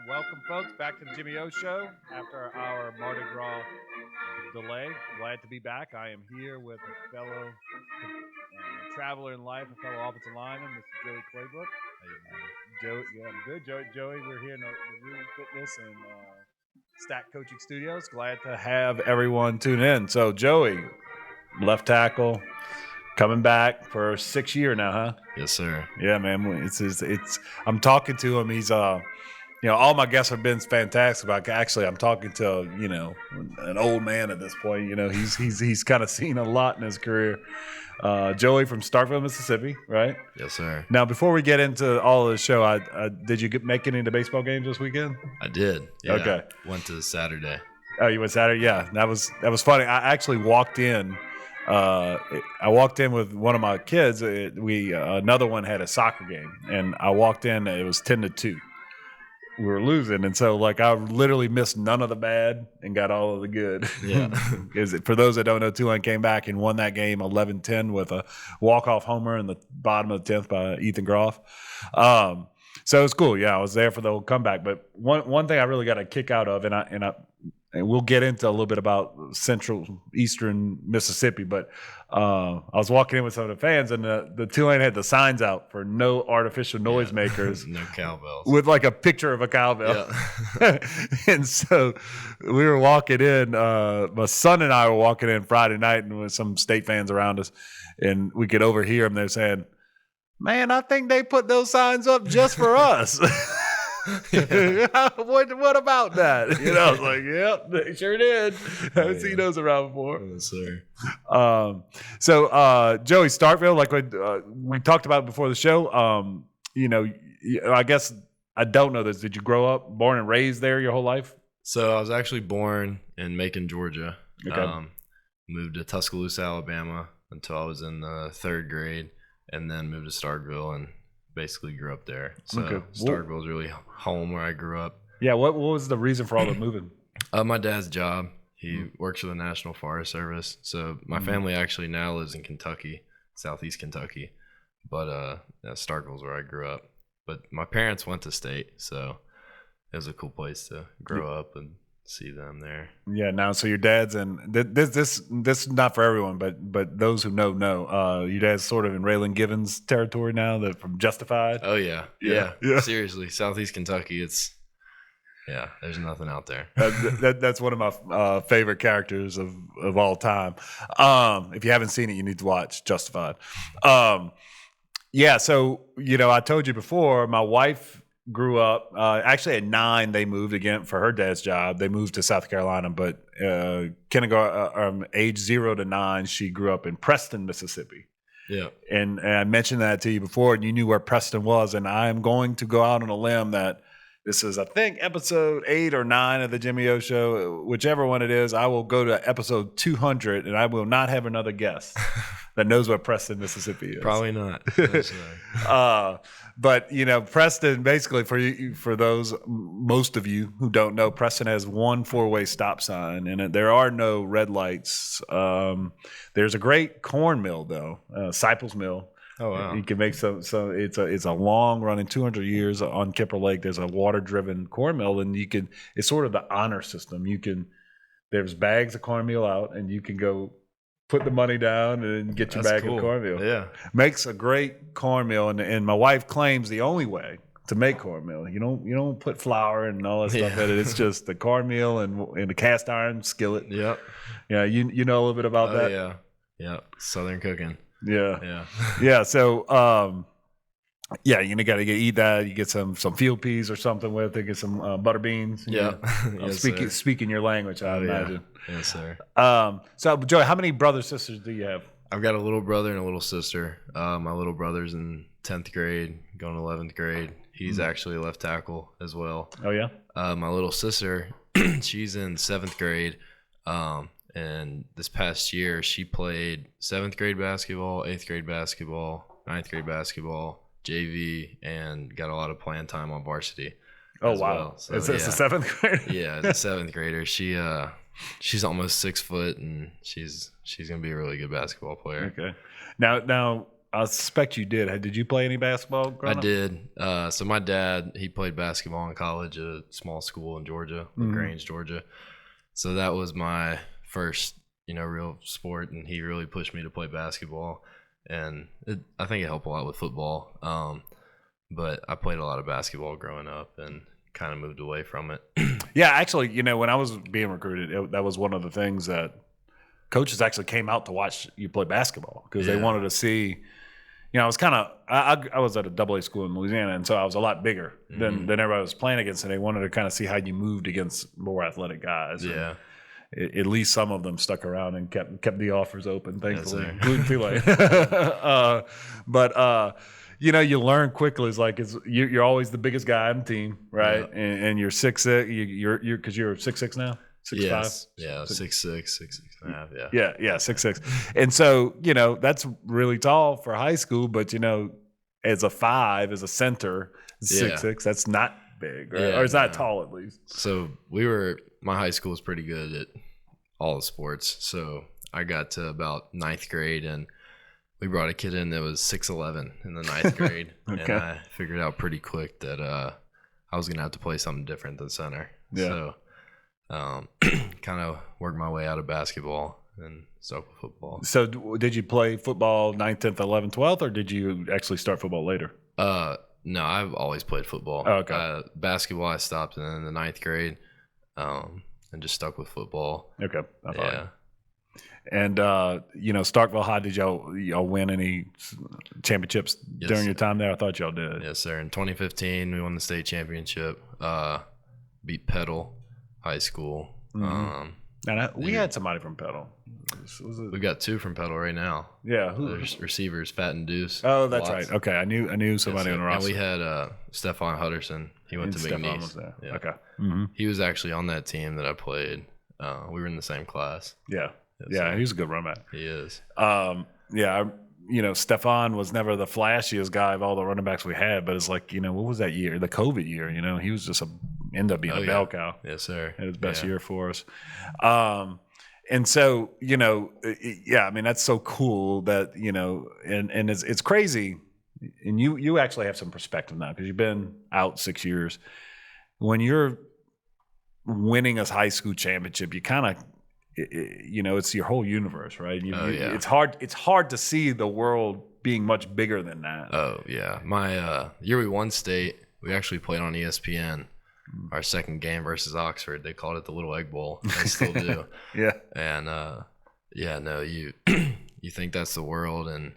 Welcome, folks, back to the Jimmy O Show after our Mardi Gras delay. Glad to be back. I am here with a fellow traveler in life, a fellow offensive lineman, Mr. Joey Claybrook. Joey, yeah, I'm good. Joey, we're here in the Room Fitness and Stack Coaching Studios. Glad to have everyone tune in. So, Joey, left tackle, coming back for 6 year now, huh? Yes, sir. Yeah, man. It's. I'm talking to him. He's all my guests have been fantastic. But actually, I'm talking to an old man at this point. He's kind of seen a lot in his career. Joey from Starkville, Mississippi, right? Yes, sir. Now, before we get into all of the show, did you make any of the baseball games this weekend? I did. Yeah. Okay. Went to Saturday. Oh, you went Saturday? Yeah, that was funny. I actually walked in. I walked in with one of my kids. Another one had a soccer game, and I walked in. It was 10-2. We were losing, and so I literally missed none of the bad and got all of the good. Yeah. For those that don't know, Tulane came back and won that game 11-10 with a walk-off homer in the bottom of the 10th by Ethan Groff. So it was cool. Yeah, I was there for the whole comeback. But one thing I really got a kick out of, and we'll get into a little bit about central eastern Mississippi, but I was walking in with some of the fans, and the Tulane had the signs out for no artificial noisemakers. No cowbells. With a picture of a cowbell. Yeah. And so we were walking in. My son and I were walking in Friday night, and with some state fans around us, and we could overhear them. They're saying, "Man, I think they put those signs up just for us." What about that? I was like, yep, they sure did. Haven't seen those around before. Yes, sir. So Joey, Starkville, we talked about before the show. I guess I don't know this. Did you grow up, born and raised there your whole life? So I was actually born in Macon, Georgia. Okay. Moved to Tuscaloosa, Alabama until I was in the third grade, and then moved to Starkville and basically grew up there. So Starkville's really home where I grew up. Yeah, what was the reason for all the moving? My dad's job. He works for the National Forest Service. So my family actually now lives in Kentucky, southeast Kentucky. But Starkville's where I grew up. But my parents went to state, so it was a cool place to grow up and see them there. Yeah, now so your dad's in this is not for everyone, but those who know. Your dad's sort of in Raylan Givens territory now, that from Justified. Oh yeah. Seriously, southeast Kentucky, there's nothing out there. That's one of my favorite characters of all time. If you haven't seen it, you need to watch Justified. So I told you before, my wife grew up actually at 9 they moved again for her dad's job. They moved to South Carolina, but kindergarten age 0 to 9 she grew up in Preston, Mississippi. Yeah. And I mentioned that to you before, and you knew where Preston was, and I am going to go out on a limb that this is, I think, episode 8 or 9 of the Jimmy O Show. Whichever one it is, I will go to episode 200, and I will not have another guest that knows what Preston, Mississippi is. Probably not. But Preston, basically, for those most of you who don't know, Preston has one 4-way stop sign, and there are no red lights. There's a great corn mill though, Cyples Mill. Oh wow! You can make some. It's a long running 200 years on Kipper Lake. There's a water driven corn mill, and it's sort of the honor system. There's bags of cornmeal out, and you can go put the money down and get your bag of cornmeal. Yeah, makes a great cornmeal, and my wife claims the only way to make cornmeal. You don't put flour and all that stuff in it. It's just the cornmeal and the cast iron skillet. Yep. Yeah, you know a little bit about that. Yeah. Southern cooking. Yeah. So, you got to eat that. You get some field peas or something with it. Get some butter beans. Yeah. Speaking your language, I imagine. Yes, sir. So, Joey, how many brothers, sisters do you have? I've got a little brother and a little sister. My little brother's in 10th grade, going to 11th grade. He's actually a left tackle as well. Oh, yeah? My little sister, she's in 7th grade. And this past year, she played 7th grade basketball, 8th grade basketball, 9th grade basketball, JV, and got a lot of playing time on varsity. Oh, wow. Well. So, is this the 7th grader? Yeah, the 7th grader. She's almost 6 foot, and she's going to be a really good basketball player. Okay. Now, I suspect you did. Did you play any basketball growing I up? did. So my dad, he played basketball in college at a small school in Georgia, LaGrange, Georgia. So that was my first, real sport, and he really pushed me to play basketball. And I think it helped a lot with football. But I played a lot of basketball growing up and kind of moved away from it. Yeah, actually, when I was being recruited, that was one of the things that coaches actually came out to watch you play basketball because they wanted to see. I was kind of I was at a AA school in Louisiana, and so I was a lot bigger than everybody was playing against, and they wanted to kind of see how you moved against more athletic guys. Yeah. And at least some of them stuck around and kept the offers open, thankfully, Yes, including Tulane. But you learn quickly. It's like you're always the biggest guy on the team, right? Yeah. And you're 6'6". You're because you're 6'6" now. 6'5"? Yes. Yeah, 6'6", 6'6.5", Yeah, 6'6". And so, that's really tall for high school, but as a 5, as a center, 6'6", that's not big, right? Yeah, or it's not tall at least. So my high school was pretty good at all the sports. So I got to about 9th grade, and we brought a kid in that was 6'11" in the 9th grade. Okay. And I figured out pretty quick that I was going to have to play something different than center. Yeah. So kind of worked my way out of basketball and stuck with football. So did you play football 9th, 10th, 11th, 12th, or did you actually start football later? No, I've always played football. Oh, okay. Basketball I stopped in the 9th grade and just stuck with football. Okay. Yeah. And Starkville High, did y'all win any championships during your time there? I thought y'all did. Yes, sir. In 2015, we won the state championship. Beat Petal High School. And we had somebody from Petal. We got 2 from Petal right now. Yeah, There's receivers, Fat and Deuce. Oh, that's right. Okay, I knew somebody on the roster. And we had Stephon Hutterson. He went to McNeese. Was there. Yeah. Okay. He was actually on that team that I played. We were in the same class. Yeah. Yeah, he's a good running back. He is. Stephon was never the flashiest guy of all the running backs we had, but it's like, what was that year? The COVID year, he was just ended up being a bell cow. Yes, sir. Had his best year for us. And so, that's so cool that, and it's crazy. And you actually have some perspective now because you've been out 6 years. When you're winning a high school championship, you kind of, it's your whole universe, right? It's hard to see the world being much bigger than that. Oh, yeah. My year we won state, we actually played on ESPN. Our second game versus Oxford, they called it the Little Egg Bowl. They still do. Yeah. And you you think that's the world, and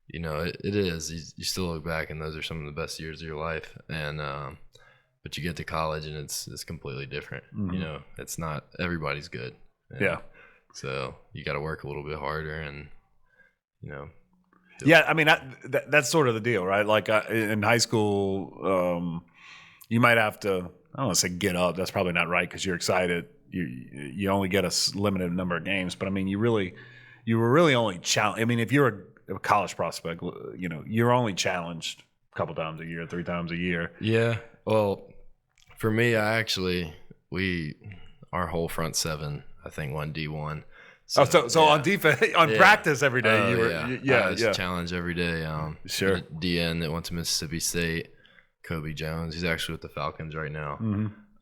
it is. You still look back, and those are some of the best years of your life. And but you get to college, and it's completely different. It's not everybody's good. And so you got to work a little bit harder, and Yeah, I mean that's sort of the deal, right? Like in high school, you might have to. I don't want to say get up. That's probably not right because you're excited. You only get a limited number of games, but I mean you were really only challenged. I mean if you're a college prospect, you're only challenged a couple times a year, 3 times a year. Yeah. Well, for me, our whole front 7, I think, won D1. So on defense, on practice every day, you were I was challenged every day. Sure. DN that went to Mississippi State. Kobe Jones, he's actually with the Falcons right now.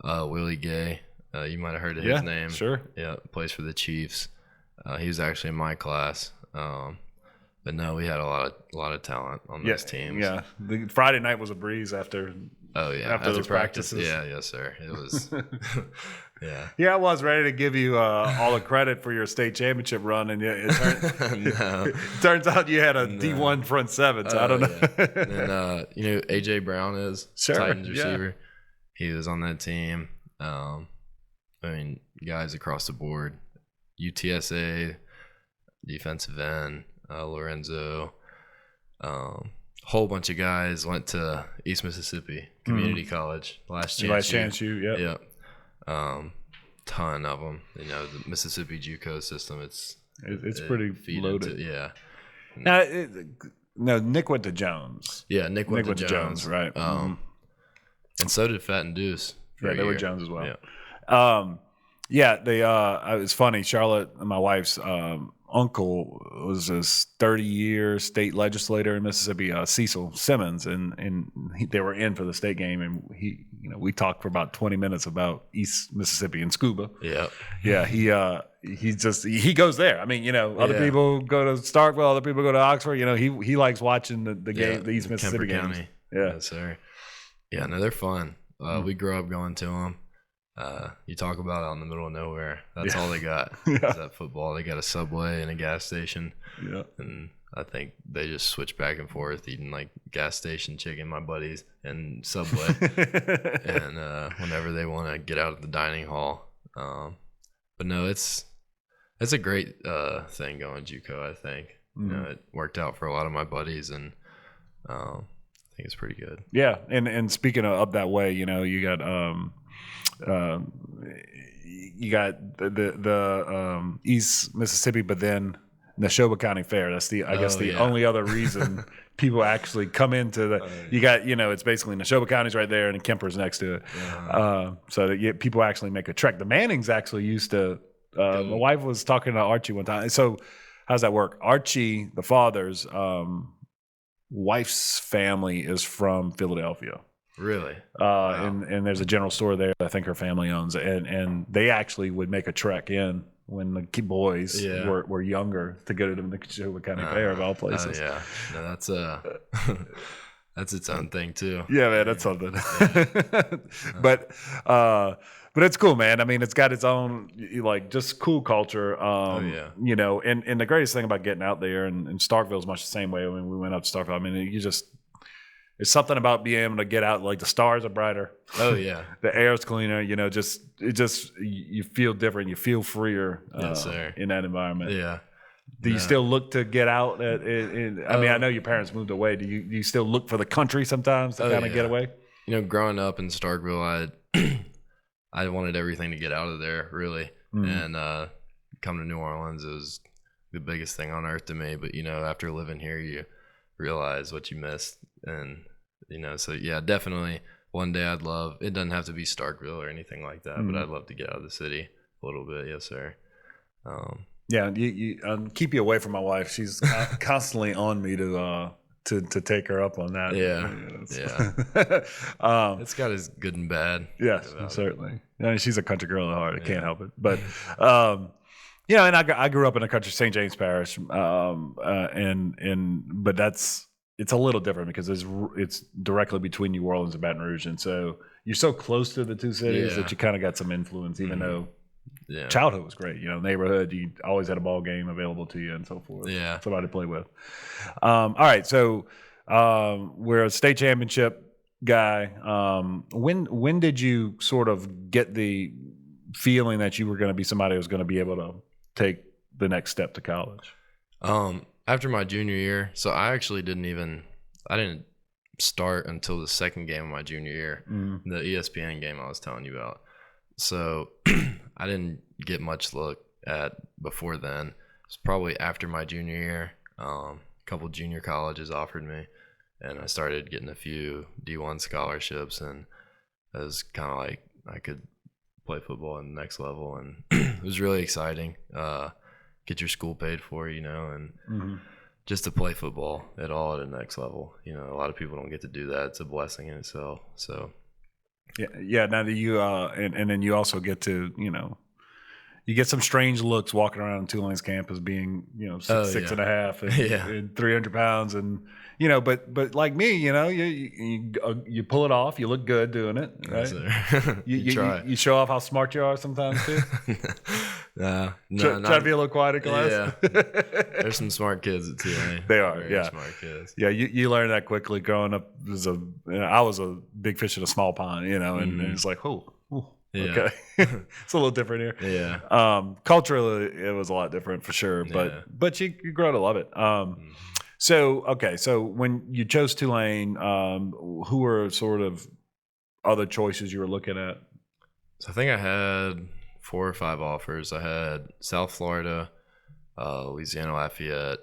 Willie Gay, you might have heard of his name. Sure. Yeah, plays for the Chiefs. He was actually in my class. But no, we had a lot of talent on those teams. Yeah, the Friday night was a breeze after. Oh yeah, after those practices. Yeah, yes sir. It was. Yeah. Yeah, I was ready to give you all the credit for your state championship run, and it turns out you had a D1 front 7. So I don't know. Yeah. And AJ Brown is Titans receiver. He was on that team. I mean, guys across the board. UTSA, defensive end, Lorenzo. Whole bunch of guys went to East Mississippi Community College. Last chance you. Yep. Ton of them. The Mississippi JUCO system. It's pretty loaded. Now, Nick went to Jones. Yeah, Nick went to Jones, right? And so did Fat and Deuce. They were Jones as well. Yeah. It was funny. Charlotte, my wife's uncle was this 30-year state legislator in Mississippi, Cecil Simmons, and they were in for the state game, and we talked for about 20 minutes about East Mississippi and scuba. Yeah, he goes there. I mean, other people go to Starkville, other people go to Oxford. He likes watching the game, the East Mississippi games. County. Yeah, yes, sir. Yeah, no, they're fun. We grew up going to them. You talk about out in the middle of nowhere. That's all they got. Is that football. They got a Subway and a gas station. Yeah. And I think they just switch back and forth eating like gas station chicken, my buddies, and Subway. And whenever they want to get out of the dining hall. But no, it's a great thing going JUCO, I think. It worked out for a lot of my buddies, and I think it's pretty good. Yeah, and speaking of that way, you got you got the East Mississippi, but then Neshoba County Fair. That's the only other reason people actually come into the. You got it's basically Neshoba County's right there, and Kemper's next to it. So that people actually make a trek. The Mannings actually used to. My wife was talking to Archie one time. So how's that work? Archie, the father's wife's family is from Philadelphia. Really? Wow. And there's a general store there that I think her family owns, and they actually would make a trek in when the boys were younger to go to the Neshoba County Fair of all places. No, that's its own thing too. Yeah, man, that's something. But it's cool, man. I mean, it's got its own just cool culture. And the greatest thing about getting out there, and Starkville is much the same way. When we went up to Starkville, I mean, it's something about being able to get out. Like the stars are brighter. Oh yeah, the air's cleaner. You feel different. You feel freer. Yes, sir. In that environment. Yeah. Do you still look to get out? I mean, I know your parents moved away. Do you still look for the country sometimes to kind of get away? Growing up in Starkville, I wanted everything to get out of there, really. And come to New Orleans was the biggest thing on earth to me. But after living here, you realize what you missed, and so yeah, definitely one day I'd love. It doesn't have to be Starkville or anything like that, but I'd love to get out of the city a little bit. Yes, sir. Yeah, you keep you away from my wife. She's constantly on me to take her up on that. Yeah. It's got its good and bad. Yes, certainly. I mean, she's a country girl at heart. I can't help it. But and I grew up in a country, St. James Parish, but it's a little different because it's directly between New Orleans and Baton Rouge, and so you're so close to the two cities that you kind of got some influence, even though. Yeah. Childhood was great, neighborhood. You always had a ball game available to you and so forth. Yeah. Somebody to play with. All right. So we're a state championship guy. When did you sort of get the feeling that you were going to be somebody who was going to be able to take the next step to college? After my junior year. So I actually didn't start until the second game of my junior year, the ESPN game I was telling you about. So I didn't get much look at before then. It's probably after my junior year. A couple junior colleges offered me, and I started getting a few D1 scholarships, and it was kind of like I could play football at the next level, and it was really exciting. Get your school paid for, and just to play football at all at the next level. A lot of people don't get to do that. It's a blessing in itself. So. Yeah. Now that you and then you also get to you get some strange looks walking around Tulane's campus, being 6'5" and 300 pounds, and but like me, you pull it off. You look good doing it, right? Yes, you show off how smart you are sometimes too. No, try to be a little quiet in class. Yeah, there's some smart kids at Tulane. They are, very smart kids. Yeah, you learn that quickly growing up. I was a big fish in a small pond, and it's like, okay, it's a little different here. Yeah. Culturally, it was a lot different for sure, but you grow to love it. So when you chose Tulane, who were sort of other choices you were looking at? So I think I had 4 or 5 offers. I had South Florida, Louisiana Lafayette,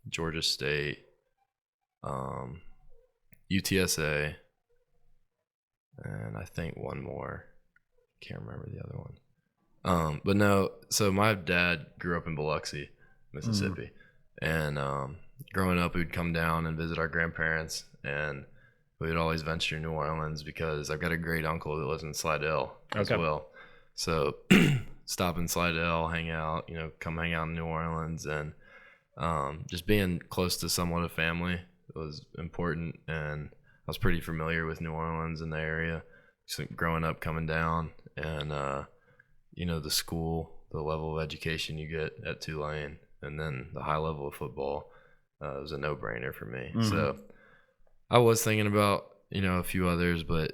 Georgia State, UTSA, and I think one more. Can't remember the other one. But no, so my dad grew up in Biloxi, Mississippi. And growing up, we'd come down and visit our grandparents, and we would always venture to New Orleans because I've got a great uncle that lives in Slidell as well. So stop in Slidell, hang out, come hang out in New Orleans, and just being close to somewhat of family was important. And I was pretty familiar with New Orleans and the area. So growing up, coming down, and the school, the level of education you get at Tulane, and then the high level of football, it was a no-brainer for me. So I was thinking about a few others, but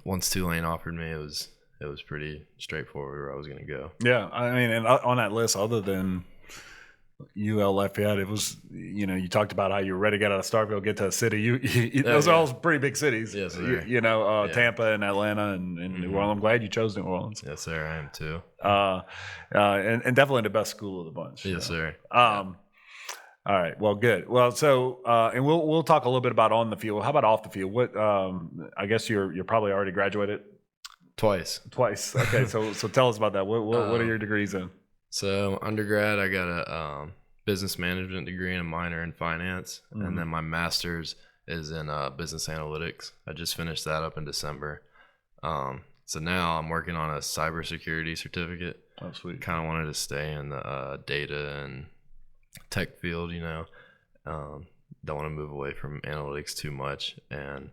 once Tulane offered me, it was pretty straightforward where I was going to go. Yeah, I mean, and on that list, other than UL Lafayette, it was, you talked about how you were ready to get out of Starkville, get to a city. Those are all pretty big cities. Yes, sir. Tampa and Atlanta and New Orleans. I'm glad you chose New Orleans. Yes, sir. I am too. And definitely the best school of the bunch. Yes, sir. All right. Well, good. Well, so and we'll talk a little bit about on the field. How about off the field? What? I guess you're probably already graduated. Twice. Okay. So tell us about that. What are your degrees in? So undergrad, I got a business management degree and a minor in finance, and then my master's is in business analytics. I just finished that up in December. So now I'm working on a cybersecurity certificate. Oh, sweet. Kind of wanted to stay in the data and tech field, don't want to move away from analytics too much. And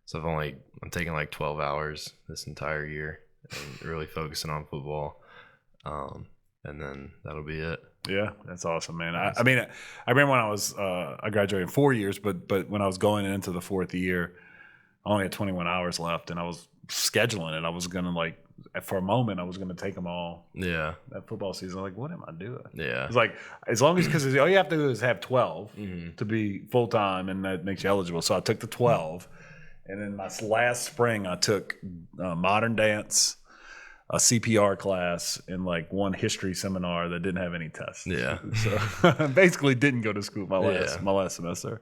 so I'm taking like 12 hours this entire year and really focusing on football. And then that'll be it. Yeah, that's awesome, man. I remember when I graduated in 4 years, but when I was going into the fourth year, I only had 21 hours left, and I was scheduling it. I was going to for a moment, I was going to take them all. Yeah. That football season, I'm like, what am I doing? Yeah. It's like, as long as, because all you have to do is have 12 to be full time, and that makes you eligible. So I took the 12, and then my last spring, I took modern dance, a CPR class, and like one history seminar that didn't have any tests. Yeah. So basically didn't go to school my last semester.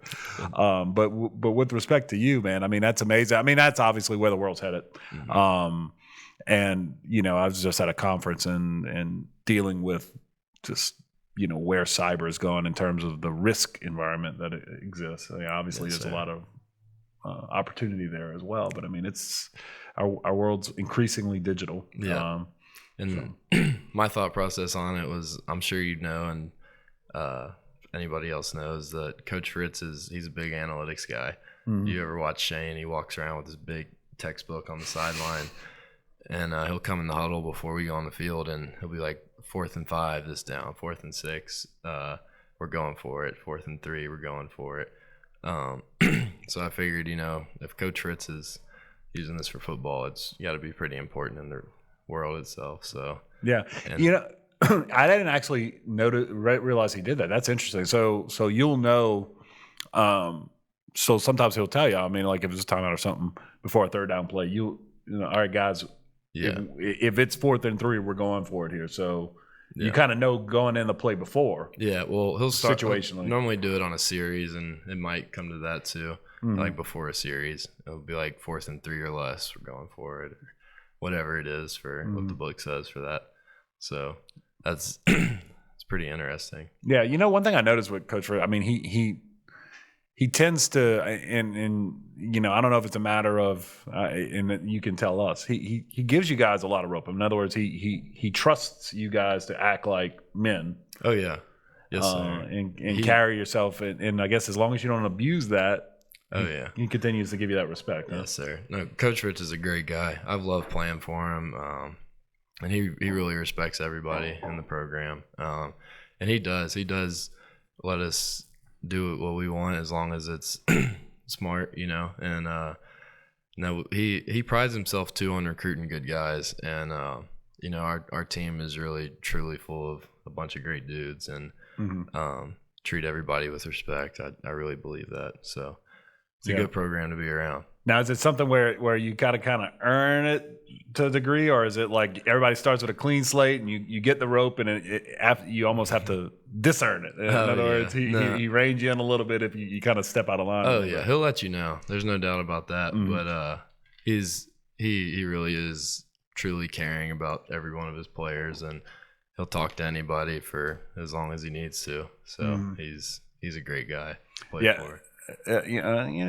But with respect to you, man, I mean, that's amazing. I mean, that's obviously where the world's headed. And, I was just at a conference and dealing with just, where cyber is going in terms of the risk environment that it exists. I mean, obviously there's a lot of opportunity there as well, but I mean, it's our world's increasingly digital. Yeah. My thought process on it was, I'm sure and anybody else knows that Coach Fritz he's a big analytics guy. You ever watch Shane? He walks around with this big textbook on the sideline, and he'll come in the huddle before we go on the field, and he'll be like, 4th and 5, this down, 4th and 6, we're going for it. 4th and 3, we're going for it. So I figured, if Coach Fritz is using this for football, it's got to be pretty important in the world itself. So yeah, I didn't actually realize he did that. That's interesting. So you'll know. So sometimes he'll tell you. I mean, like if it's a timeout or something before a third down play, all right, guys. Yeah. If it's 4th and 3, we're going for it here. So you kind of know going in the play before. Yeah. Well, he'll start situationally. He'll normally do it on a series, and it might come to that too. Like before a series, it'll be like 4th and 3 or less. We're going for it, or whatever it is for what the book says for that. So that's it's pretty interesting. Yeah, one thing I noticed with Coach Fritz, I mean, he tends to, and I don't know if it's a matter of, and you can tell us, he gives you guys a lot of rope. In other words, he trusts you guys to act like men. Oh yeah, yes sir. And carry yourself, and I guess as long as you don't abuse that. Oh yeah, he continues to give you that respect. Yes sir. No, Coach Rich is a great guy. I've loved playing for him, and he really respects everybody in the program. And he does let us do what we want as long as it's smart, And no, he prides himself too on recruiting good guys, and our team is really truly full of a bunch of great dudes, and treat everybody with respect. I really believe that. So it's a good program to be around. Now, is it something where you got to kind of earn it to a degree, or is it like everybody starts with a clean slate and you get the rope and you almost have to disearn it? In other words, he reins you in a little bit if you kind of step out of line. Oh yeah, he'll let you know. There's no doubt about that. But he really is truly caring about every one of his players, and he'll talk to anybody for as long as he needs to. So he's a great guy to play for.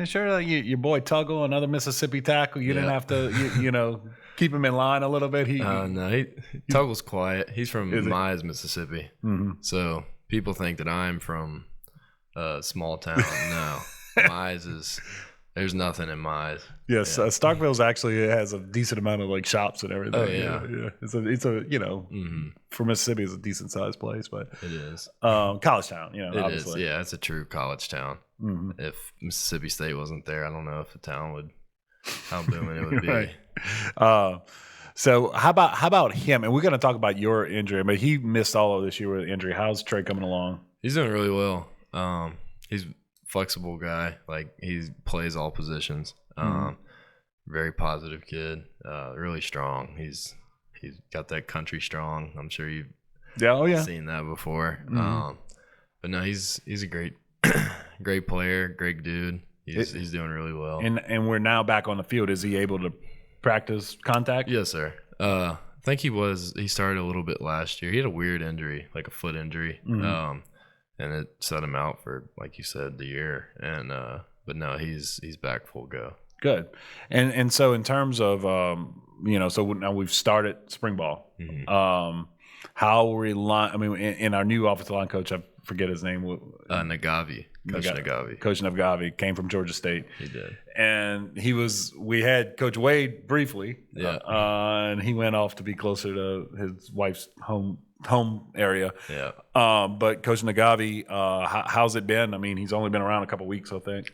Sure. Your boy Tuggle, another Mississippi tackle. You didn't have to, keep him in line a little bit. No, Tuggle's quiet. He's from Mize, Mississippi. So people think that I'm from a small town. No, Mize is. There's nothing in Mize. Yes, Starkville's actually has a decent amount of like shops and everything. Oh yeah. It's a for Mississippi, it's a decent sized place, but it is college town. It obviously. is. Yeah, it's a true college town. If Mississippi State wasn't there, I don't know if the town would how booming it would be. Right. So how about him? And we're going to talk about your injury, but he missed all of this year with injury. How's Trey coming along? He's doing really well. He's flexible guy. Like he plays all positions. Very positive kid. Really strong. He's got that country strong. I'm sure you've seen that before. But no, he's a great great player, great dude. He's doing really well. And we're now back on the field. Is he able to practice contact? Yes, sir. I think he started a little bit last year. He had a weird injury, like a foot injury. And it set him out for, like you said, the year. And but no, he's back full go. Good. And so in terms of so now we've started spring ball. How in our new offensive line coach, I forget his name. Nagavi. Coach Nagavi. Coach Nagavi came from Georgia State. He did. And we had Coach Wade briefly. Yeah. And he went off to be closer to his wife's home area. Yeah. But Coach Nagavi, how's it been? I mean, he's only been around a couple weeks, I think.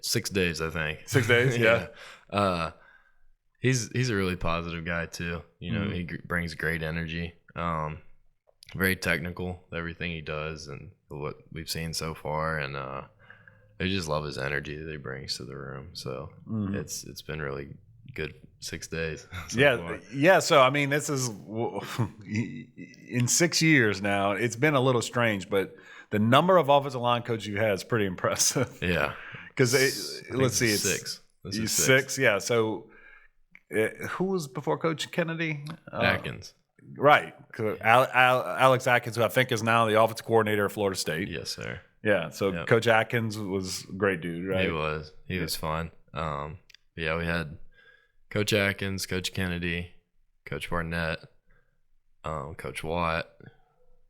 6 days, I think. 6 days, yeah. He's a really positive guy too. He brings great energy. Very technical, everything he does and what we've seen so far, and I just love his energy that he brings to the room. So it's been really good 6 days. Yeah. So I mean, this is in 6 years now. It's been a little strange, but the number of offensive line coaches you had is pretty impressive. Yeah. Because let's see, it's six. This is six. Yeah. So who was before Coach Kennedy? Atkins. Right. Alex Atkins, who I think is now the offensive coordinator of Florida State. Yes, sir. Yeah. So Coach Atkins was a great dude, right? He was fun. We had Coach Atkins, Coach Kennedy, Coach Barnett, Coach Watt,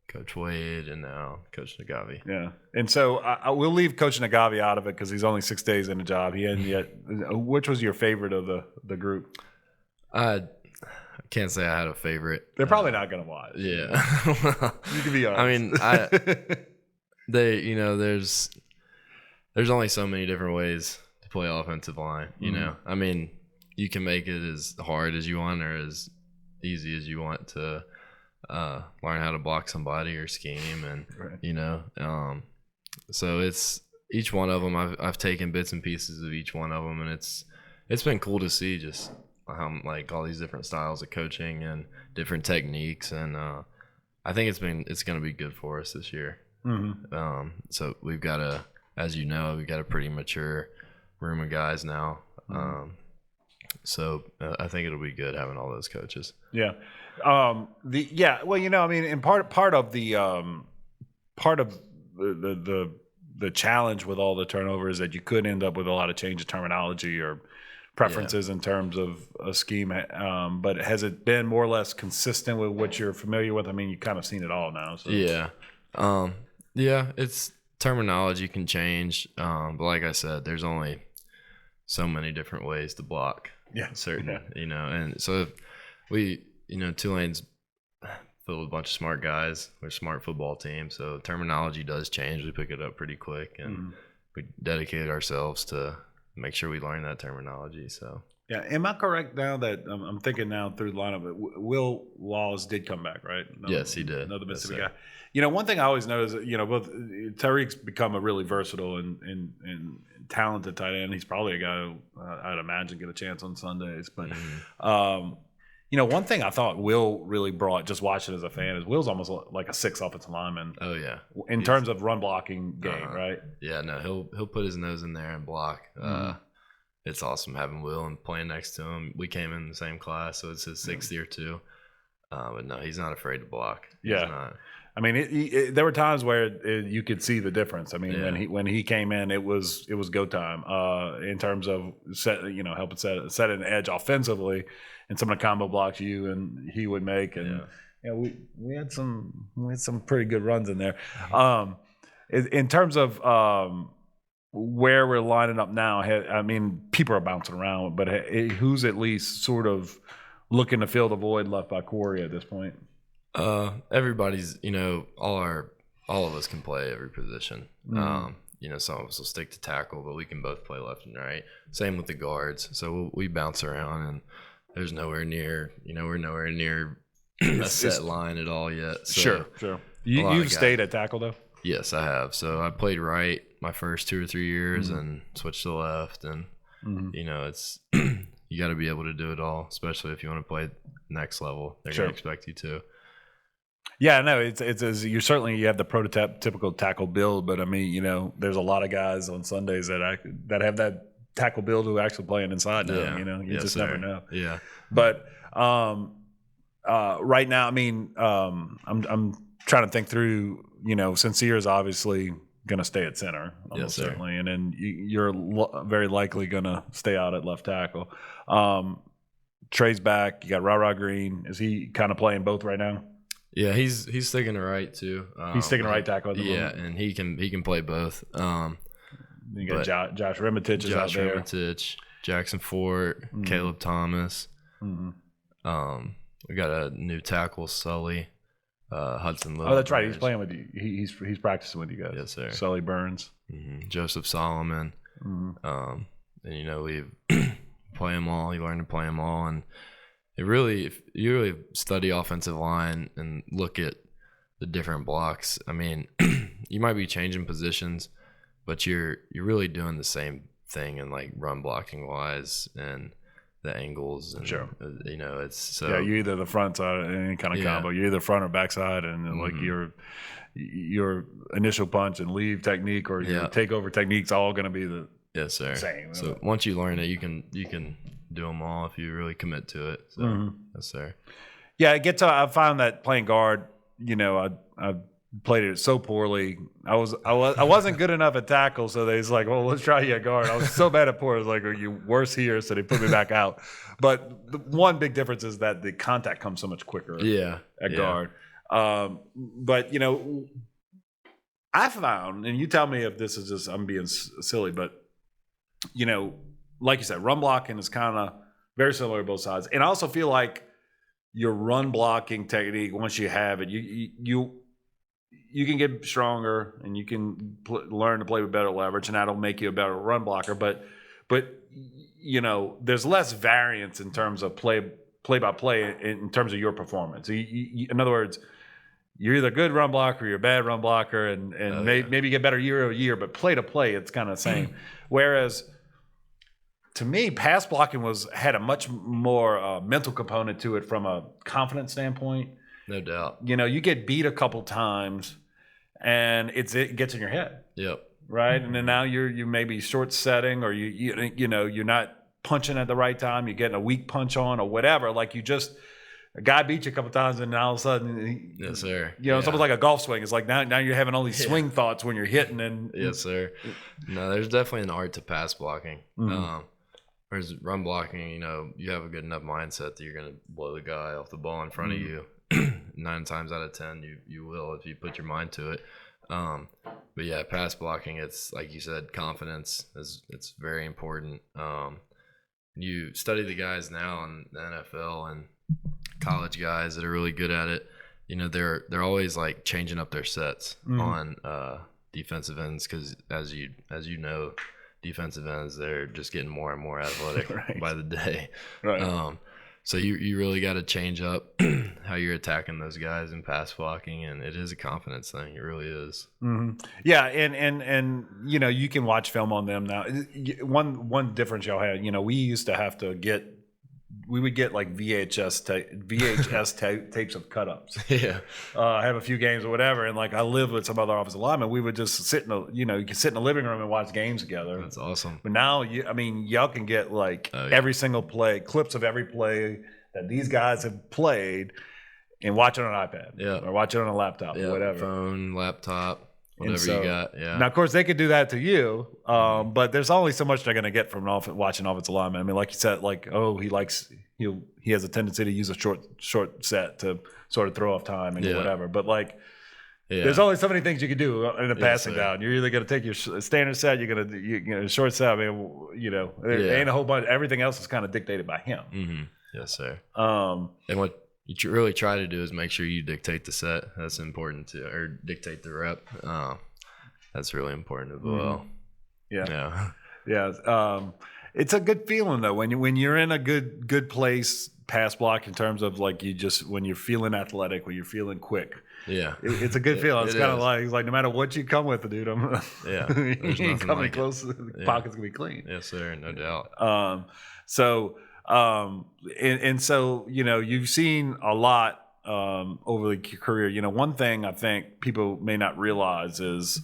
Coach Wade, and now Coach Nagavi. Yeah. And so I will leave Coach Nagavi out of it because he's only 6 days in the job. He hadn't yet. Which was your favorite of the group? I can't say I had a favorite. They're probably not going to watch. Yeah. You can be honest. I mean, there's only so many different ways to play offensive line, you know. I mean, you can make it as hard as you want or as easy as you want to learn how to block somebody or scheme, and right. So it's each one of them. I've taken bits and pieces of each one of them, and it's been cool to see just how like all these different styles of coaching and different techniques, and I think it's going to be good for us this year. So we've got as you know, we've got a pretty mature room of guys now. So I think it'll be good having all those coaches. Yeah. Well, I mean, and part of the challenge with all the turnover is that you could end up with a lot of change of terminology or preferences in terms of a scheme. But has it been more or less consistent with what you're familiar with? I mean, you've kind of seen it all now. So. Yeah. It's terminology can change. But like I said, there's only so many different ways to block. Yeah. And so Tulane's filled with a bunch of smart guys. We're a smart football team, so terminology does change. We pick it up pretty quick, and we dedicate ourselves to make sure we learn that terminology. So yeah, am I correct now that I'm thinking now through the lineup? Will Laws did come back, right? Yes, he did. Another Mississippi guy. One thing I always notice, both Tariq's become a really versatile and talented tight end. He's probably a guy who I'd imagine get a chance on Sundays. But one thing I thought Will really brought, just watching as a fan, is Will's almost like a 6 offensive lineman. Oh yeah, in terms of run blocking game, right? Yeah, no, he'll put his nose in there and block. It's awesome having Will and playing next to him. We came in the same class, so it's his 6th year too. But no, he's not afraid to block. Yeah. He's not. I mean, there were times where you could see the difference. I mean, when he came in, it was go time in terms of helping set an edge offensively, and some of the combo blocks you and he would make, and we had some pretty good runs in there. In terms of where we're lining up now, I mean, people are bouncing around, but who's at least sort of looking to fill the void left by Corey at this point? Everybody's, all of us can play every position. Some of us will stick to tackle, but we can both play left and right. Same with the guards. So we bounce around, and there's nowhere near, we're nowhere near a set line at all yet. So sure. You've stayed at tackle though? Yes, I have. So I played right my first 2 or 3 years and switched to left, and it's you got to be able to do it all, especially if you want to play next level. They're going to expect you to. Yeah, no, it's you have the prototypical tackle build, but I mean, there's a lot of guys on Sundays that have that tackle build who are actually playing inside now. You just never know. Yeah, but right now, I mean, I'm trying to think through. Sincere's obviously going to stay at center, almost certainly, and then you're very likely going to stay out at left tackle. Trey's back. You got Ra Green. Is he kind of playing both right now? Yeah, he's sticking to right too. He's sticking to right tackle at the moment. Yeah, and he can play both. You got Josh Remitich is out there. Remitich, Jackson Fort, Caleb Thomas. We got a new tackle, Sully, Hudson Little. Oh, that's right. He's playing with you. He's practicing with you guys. Yes, sir. Sully Burns, Joseph Solomon. And we play them all. You learn to play them all, and if you really study offensive line and look at the different blocks, I mean, you might be changing positions, but you're really doing the same thing in like run blocking wise and the angles. And, it's so. Yeah, you're either the front side, any kind of combo. You're either front or back side, and like your initial punch and leave technique or your takeover technique's all going to be the same. So once you learn it, you can do them all if you really commit to it. So yes, sir. Yeah, I found that playing guard, I played it so poorly. I wasn't good enough at tackle, so they was like, well, let's try you at guard. I was so bad at poor. I was like, are you worse here? So they put me back out. But the one big difference is that the contact comes so much quicker at guard. But, I found, and you tell me if this is just I'm being silly, but, like you said, run blocking is kind of very similar to both sides. And I also feel like your run blocking technique, once you have it, you can get stronger and you can learn to play with better leverage, and that'll make you a better run blocker. But there's less variance in terms of play by play in terms of your performance. In other words, you're either a good run blocker or you're a bad run blocker, and maybe you get better year over year, but play to play, it's kind of the same. Whereas to me, pass blocking had a much more mental component to it from a confidence standpoint. No doubt. You get beat a couple times, and it gets in your head. Yep. Right, and then now you maybe short setting, or you're not punching at the right time. You're getting a weak punch on, or whatever. Like a guy beat you a couple times, and now all of a sudden, yes, sir. It's almost like a golf swing. It's like now you're having all these swing thoughts when you're hitting. And yes, sir. No, there's definitely an art to pass blocking. Whereas run blocking, you have a good enough mindset that you're going to blow the guy off the ball in front of you. 9 times out of 10, you will if you put your mind to it. But yeah, pass blocking, it's like you said, confidence it's very important. You study the guys now in the NFL and college guys that are really good at it. They're always like changing up their sets on defensive ends, because as you know, defensive ends, they're just getting more and more athletic by the day. Right. So you really got to change up how you're attacking those guys in pass blocking, and it is a confidence thing. It really is. Yeah, and you can watch film on them now. One difference y'all had, we used to have to we would get like VHS tapes of cut-ups. Yeah. Have a few games or whatever, and like I lived with some other offensive linemen. We would just sit you could sit in the living room and watch games together. That's awesome. But now, y'all can get like every single play, clips of every play that these guys have played, and watch it on an iPad, Yeah. or watch it on a laptop, or whatever. Phone, laptop, whatever you got. Yeah. Now, of course, they could do that to you, but there's only so much they're going to get from watching offensive lineman. I mean, like you said, like, oh, he has a tendency to use a short set to sort of throw off time and whatever. But like, there's only so many things you can do in a passing down. You're either going to take your standard set, you're going to short set. I mean, there ain't a whole bunch. Everything else is kind of dictated by him. Mm-hmm. Yes, sir. And what you really try to do is make sure you dictate the set. That's important too, or dictate the rep. That's really important as well. Yeah. It's a good feeling though when you're in a good place, pass block, in terms of like when you're feeling athletic, when you're feeling quick. Yeah, it's a good feeling. It's kind of like no matter what you come with, dude, you ain't coming like close. The pocket's gonna be clean. Yes, sir, no doubt. So you've seen a lot over the career. One thing I think people may not realize is,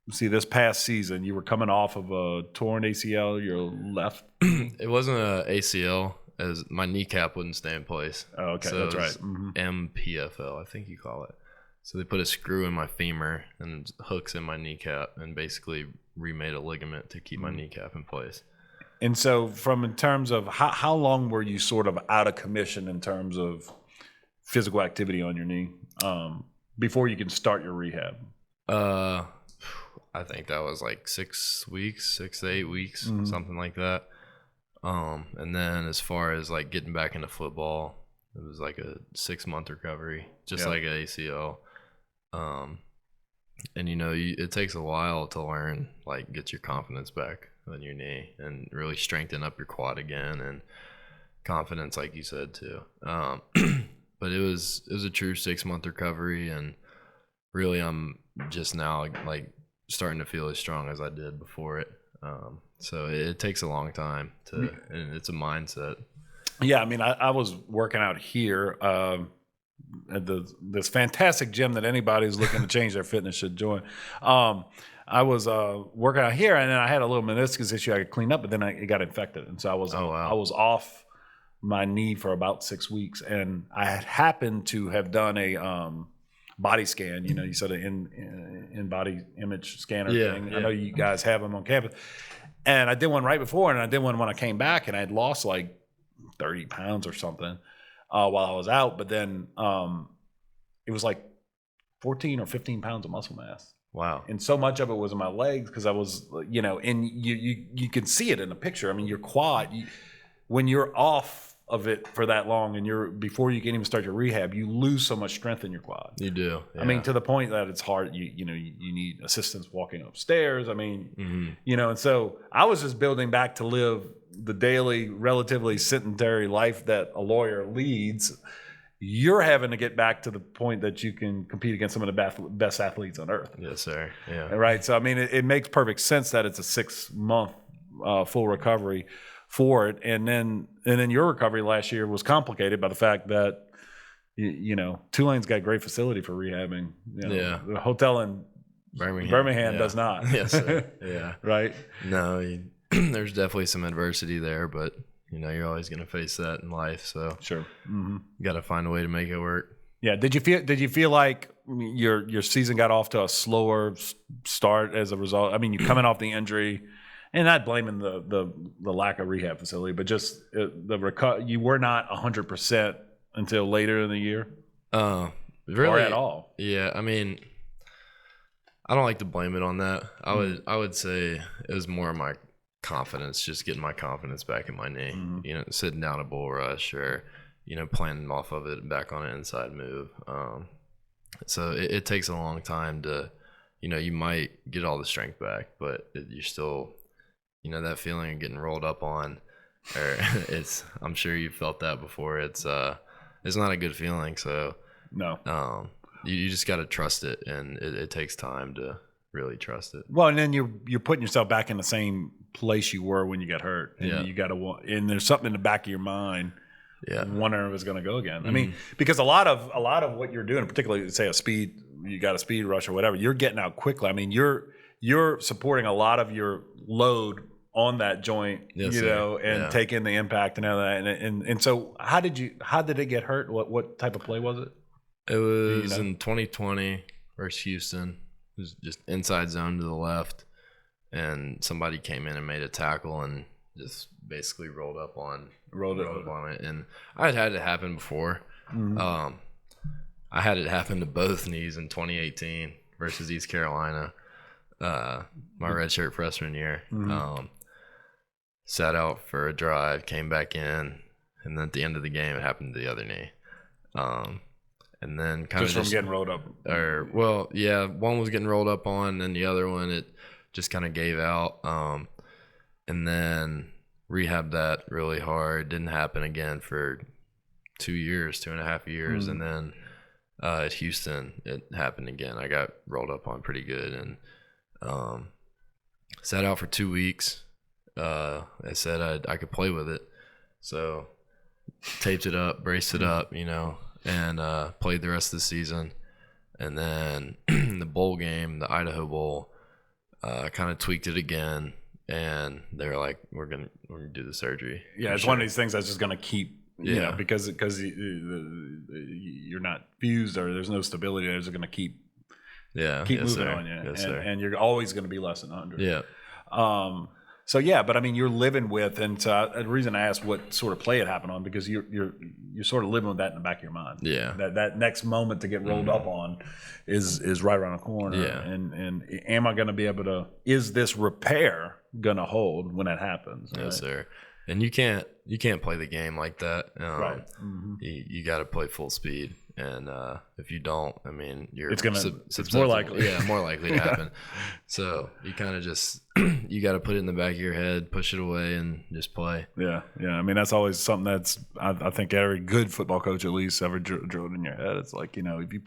this past season you were coming off of a torn ACL, your left. It wasn't a ACL, as my kneecap wouldn't stay in place. Oh, okay, so that's right. MPFL, I think you call it. So they put a screw in my femur and hooks in my kneecap, and basically remade a ligament to keep my kneecap in place. And so, in terms of how long were you sort of out of commission in terms of physical activity on your knee before you can start your rehab? I think that was like 6 to 8 weeks, something like that. And then as far as like getting back into football, it was like a 6-month recovery, just like an ACL. And it takes a while to learn, like, get your confidence back on your knee and really strengthen up your quad again, and confidence, like you said too. But it was a true 6-month recovery, and really I'm just now like starting to feel as strong as I did before it. So it takes a long time and it's a mindset. Yeah, I mean, I was working out here at this fantastic gym that anybody who's looking to change their fitness should join. I was working out here, and then I had a little meniscus issue I could clean up, but then it got infected, and so I was off my knee for about 6 weeks, and I had happened to have done a body scan. You said an in-body image scanner thing. Yeah. I know you guys have them on campus. And I did one right before, and I did one when I came back, and I had lost like 30 pounds or something while I was out. But then it was like 14 or 15 pounds of muscle mass. Wow. And so much of it was in my legs because I was, and you can see it in the picture. I mean, your quad, when you're off of it for that long, and before you can even start your rehab, you lose so much strength in your quad. You do. Yeah. I mean, to the point that it's hard. You need assistance walking upstairs. I mean, and so I was just building back to live the daily, relatively sedentary life that a lawyer leads. You're having to get back to the point that you can compete against some of the best athletes on earth. Yes, sir. Yeah. Right. So I mean, it makes perfect sense that it's a 6-month full recovery for it, and then your recovery last year was complicated by the fact that Tulane's got a great facility for rehabbing. The hotel in Birmingham does not. Yes, sir. Yeah. Right. No, there's definitely some adversity there, but you're always going to face that in life. So sure, you got to find a way to make it work. Yeah. Did you feel like your season got off to a slower start as a result? I mean, you coming off the injury. And not blaming the lack of rehab facility, but just you were not 100% until later in the year? Really? Or at all? Yeah, I mean, I don't like to blame it on that. I would say it was more of my confidence, just getting my confidence back in my knee. Sitting down a bull rush or, planning off of it back on an inside move. So it takes a long time to, you might get all the strength back, but you're still... that feeling of getting rolled up on, or I'm sure you felt that before. It's not a good feeling. So no, you just got to trust it, and it takes time to really trust it. Well, and then you're putting yourself back in the same place you were when you got hurt, and you got to, and there's something in the back of your mind, wondering if it's going to go again. I mean, because a lot of what you're doing, particularly say you got a speed rush or whatever, you're getting out quickly. I mean, you're supporting a lot of your load on that joint, Yes, you sir. know, and Yeah. take in the impact and all that. And so how did it get hurt? What type of play was it? It was you know? in 2020 versus Houston. It was just inside zone to the left, and somebody came in and made a tackle and just basically rolled up on it. And I'd had it happen before. Mm-hmm. I had it happen to both knees in 2018 versus East Carolina, my redshirt freshman year. Mm-hmm. Sat out for a drive, came back in, and then at the end of the game, it happened to the other knee. And then kind of just from getting rolled up. One was getting rolled up on, and the other one it just kind of gave out. And then rehabbed that really hard. Didn't happen again for 2.5 years, and then at Houston it happened again. I got rolled up on pretty good and sat out for 2 weeks. I said I could play with it, so taped it up, braced it up, you know, and played the rest of the season. And then the bowl game, the Idaho Bowl, kind of tweaked it again, and they were like, "We're gonna do the surgery." Yeah, it's one of these things that's just gonna keep, you know, because you're not fused or there's no stability. There's gonna keep moving sir. on you, Yes, and you're always gonna be less than 100. Yeah. So yeah, but I mean, you're living with, and so the reason I asked what sort of play it happened on, because you're sort of living with that in the back of your mind. Yeah. That next moment to get rolled up on is right around the corner. Yeah. And am I going to be able to? Is this repair going to hold when that happens? Yes, sir. And you can't play the game like that. Right. You got to play full speed, and if you don't, I mean, it's more likely. Yeah, more likely to happen. So you kind of just you got to put it in the back of your head, push it away, and just play. Yeah. I mean, that's always something that's I think every good football coach at least ever drilled in your head. It's like, you know, if you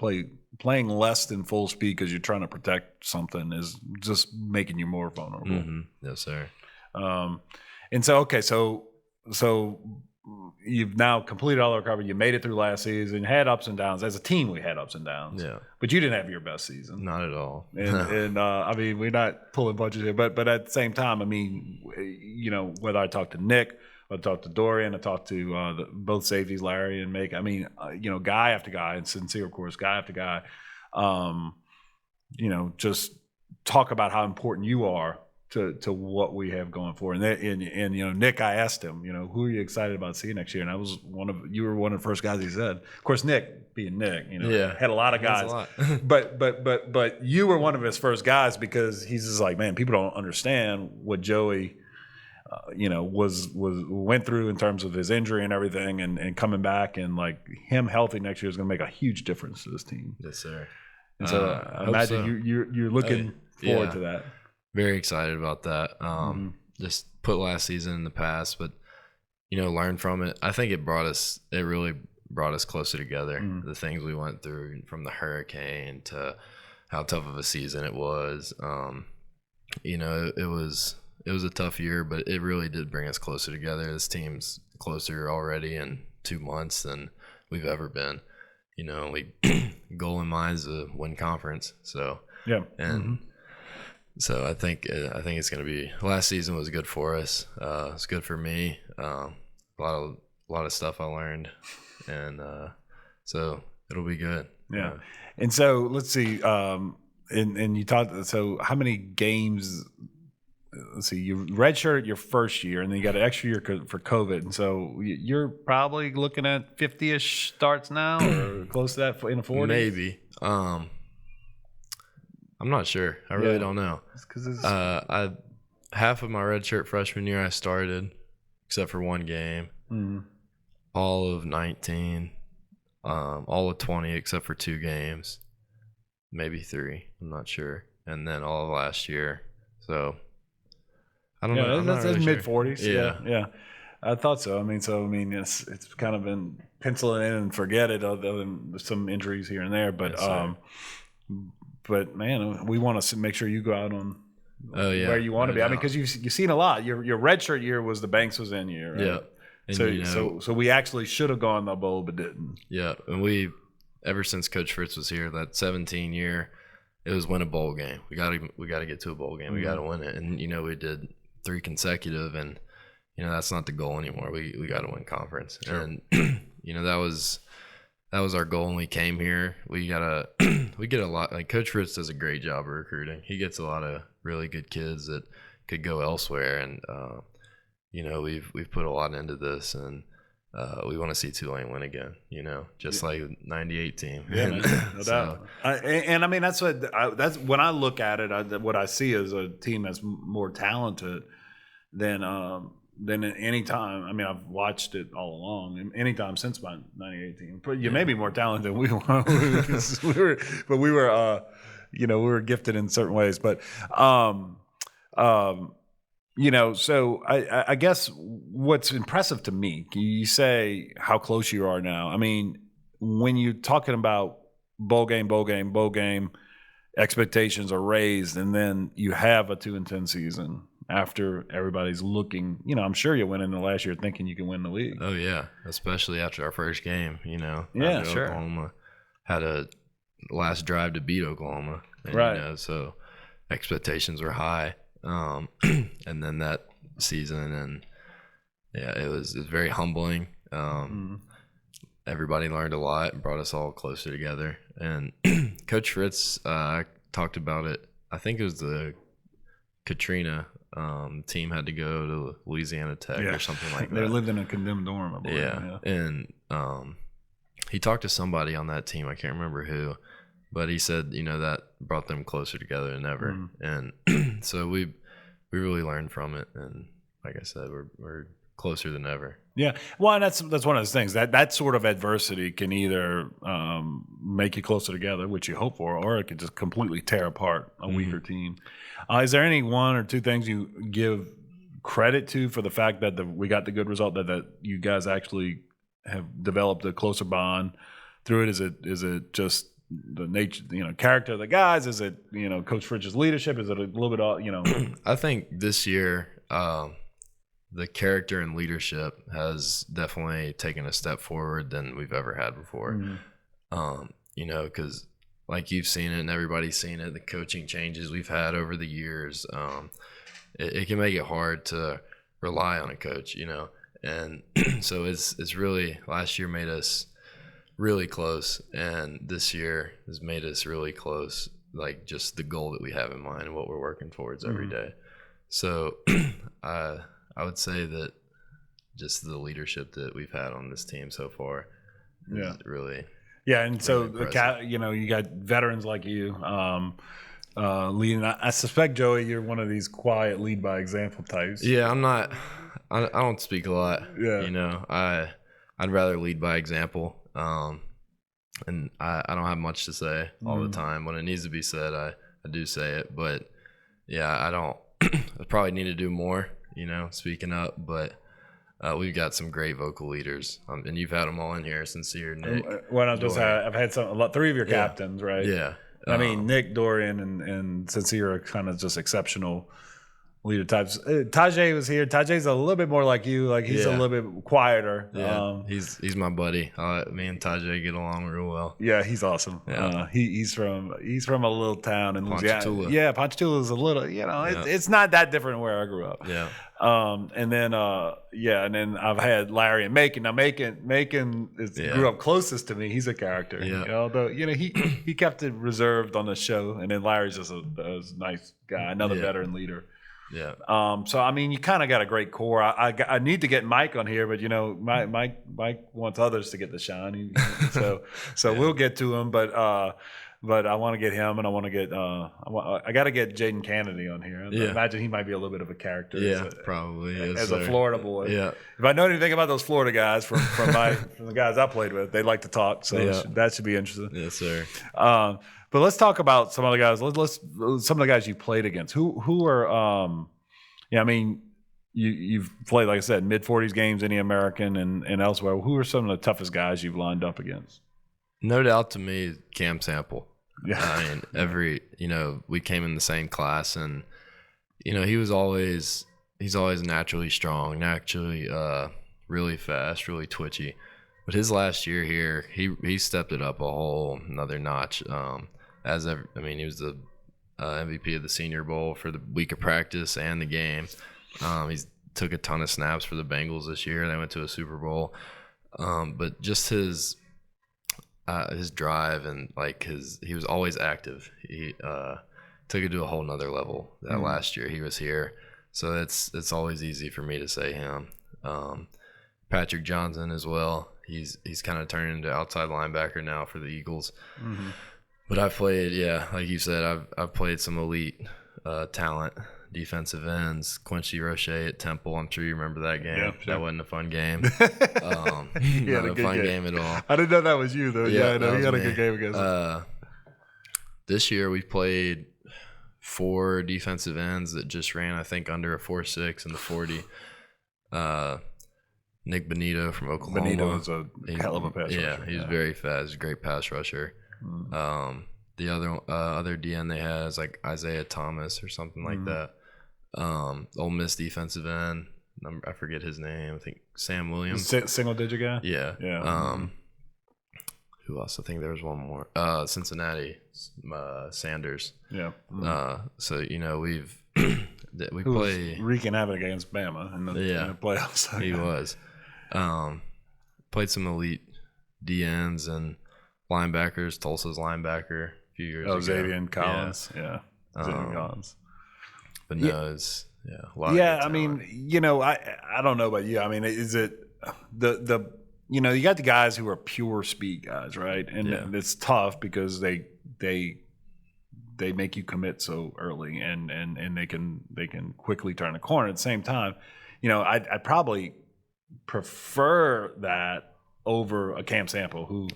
playing less than full speed because you're trying to protect something is just making you more vulnerable. Mm-hmm. Yes, sir. And so, okay, so you've now completed all the recovery. You made it through last season. Had ups and downs. As a team, we had ups and downs. Yeah. But you didn't have your best season. Not at all. And I mean, we're not pulling punches here, but at the same time, I mean, you know, whether I talk to Nick, I talked to Dorian, I talked to both safeties, Larry and Make. I mean, you know, guy after guy, and Sincere, of course, guy after guy. You know, just talk about how important you are to what we have going for. And you know, Nick, I asked him, you know, who are you excited about seeing next year? And you were one of the first guys he said. Of course, Nick, being Nick, you know, had a lot of guys. but you were one of his first guys because he's just like, man, people don't understand what Joey you know, went through in terms of his injury and everything, and coming back, and like him healthy next year is going to make a huge difference to this team. Yes, sir. And so I imagine so. You're looking forward to that. Very excited about that. Just put last season in the past, but you know, learn from it. I think it really brought us closer together. The things we went through, from the hurricane to how tough of a season it was. You know, it was a tough year, but it really did bring us closer together. This team's closer already in 2 months than we've ever been. You know, goal in mind is to win conference. So yeah, and so I think it's going to be. Last season was good for us. It's good for me. A lot of stuff I learned, and so it'll be good. Yeah, and so let's see. And you talked. So how many games? Let's see, you redshirt your first year, and then you got an extra year for COVID, and so you're probably looking at 50-ish starts now, or close to that in the 40s. Maybe. I'm not sure. I really don't know. Half of my redshirt freshman year I started, except for one game. All of 19, all of 20 except for 2 games, maybe 3. I'm not sure, and then all of last year. So. I don't know. That's really mid 40s. Sure. Yeah. I thought so. I mean, it's kind of been pencil it in and forget it, other than some injuries here and there. But but man, we want to make sure you go out on where you want to be. I mean, because you've seen a lot. Your redshirt year was the Banks was in year. Right? Yeah. And so we actually should have gone the bowl, but didn't. Yeah, and we ever since Coach Fritz was here, that 17 year, it was win a bowl game. We got to get to a bowl game. We got to win it, and you know we did 3 consecutive, and that's not the goal anymore. We got to win conference, and that was our goal when we came here. We get a lot. Like Coach Fritz does a great job of recruiting. He gets a lot of really good kids that could go elsewhere, and we've put a lot into this, and we want to see Tulane win again. Just like the '98 team. Yeah, no doubt. I mean, that's when I look at it. What I see is a team that's more talented than at any time. I mean, I've watched it all along, and any time since my '98 team. But you may be more talented than we were. we were gifted in certain ways. But so I guess what's impressive to me, you say how close you are now. I mean, when you're talking about bowl game, expectations are raised, and then you have a 2-10 season after everybody's looking. I'm sure you went into last year thinking you can win the league. Oh yeah, especially after our first game. Yeah, sure. Oklahoma had a last drive to beat Oklahoma, and, right? So expectations were high. And then that season, and it was very humbling. Everybody learned a lot and brought us all closer together. And Coach Fritz talked about it. I think it was the Katrina team had to go to Louisiana Tech or something like that. They lived in a condemned dorm, I believe. Yeah. And he talked to somebody on that team. I can't remember who. But he said, that brought them closer together than ever, and so we really learned from it. And like I said, we're closer than ever. Yeah, well, and that's one of those things that sort of adversity can either make you closer together, which you hope for, or it could just completely tear apart a weaker team. Is there any 1 or 2 things you give credit to for the fact that we got the good result, that you guys actually have developed a closer bond through it? Is it just the nature, character of the guys? Is it, Coach Fritz's leadership? Is it a little bit all, I think this year, the character and leadership has definitely taken a step forward than we've ever had before. Because like you've seen it and everybody's seen it, the coaching changes we've had over the years, it can make it hard to rely on a coach, and so it's really, last year made us really close, and this year has made us really close, like just the goal that we have in mind and what we're working towards every day. So I would say that just the leadership that we've had on this team so far is really and so you got veterans like you leading. I suspect, Joey, you're one of these quiet lead by example types. I don't speak a lot. I'd rather lead by example. And I don't have much to say all the time. When it needs to be said, I do say it. But I don't. I probably need to do more, speaking up. But we've got some great vocal leaders, and you've had them all in here: Sincere, Nick. I've had 3 of your captains, right? Yeah. I mean, Nick, Dorian, and Sincere are kind of just exceptional leader types. Tajay was here. Tajay's a little bit more like you. Like he's a little bit quieter. Yeah, he's my buddy. Me and Tajay get along real well. Yeah, he's awesome. Yeah. He's from a little town in Louisiana. Yeah, Ponchatoula is a little. It's not that different where I grew up. Yeah. And then I've had Larry and Macon. Now Macon grew up closest to me. He's a character. Yeah. Although he kept it reserved on the show, and then Larry's just a nice guy, another veteran leader. Yeah. So I mean, you kind of got a great core. I need to get Mike on here, but Mike wants others to get the shine. So we'll get to him, but I want to get him, and I want to get I got to get Jaden Kennedy on here. I imagine he might be a little bit of a character. Yeah, probably as a Florida boy. Yeah. If I know anything about those Florida guys from the guys I played with, they like to talk. So that should be interesting. Yes, sir. But let's talk about some other guys. Let's some of the guys you played against. Who are I mean, you've played, like I said, mid-40s games in the American and elsewhere. Who are some of the toughest guys you've lined up against? No doubt to me, Cam Sample. Yeah. I mean, we came in the same class, and he's always naturally strong, naturally really fast, really twitchy. But his last year here, he stepped it up a whole another notch. He was the MVP of the Senior Bowl for the week of practice and the game. He's took a ton of snaps for the Bengals this year. They went to a Super Bowl. But just his drive and like he was always active. He took it to a whole nother level that last year he was here. So it's always easy for me to say him. Patrick Johnson as well. He's kind of turning into outside linebacker now for the Eagles. Mm-hmm. But I've played, like you said, I've played some elite talent, defensive ends. Quincy Roche at Temple. I'm sure you remember that game. Yeah, sure. That wasn't a fun game. Not a fun game at all. I didn't know that was you though. Yeah, I know. You had a good game against us. This year we played 4 defensive ends that just ran, I think, under a 4.6 in the 40. Nick Benito from Oklahoma. Benito is a hell of a pass rusher. Yeah, he's very fast. He's a great pass rusher. The other DN they had is like Isaiah Thomas or something like that. Ole Miss defensive end. I forget his name. I think Sam Williams. Single digit guy? Yeah. Who else? I think there was one more. Cincinnati, Sanders. Yeah. So, we Who play was wreaking havoc against Bama in the playoffs. He was. Played some elite DNs and linebackers. Tulsa's linebacker a few years ago. Xavier Collins. Yeah. Xavier Collins. But no, it's a lot of I mean, I don't know about you. I mean, is it the you got the guys who are pure speed guys, right? And it's tough because they make you commit so early and they can quickly turn the corner. At the same time, I'd probably prefer that over a Cam Sample who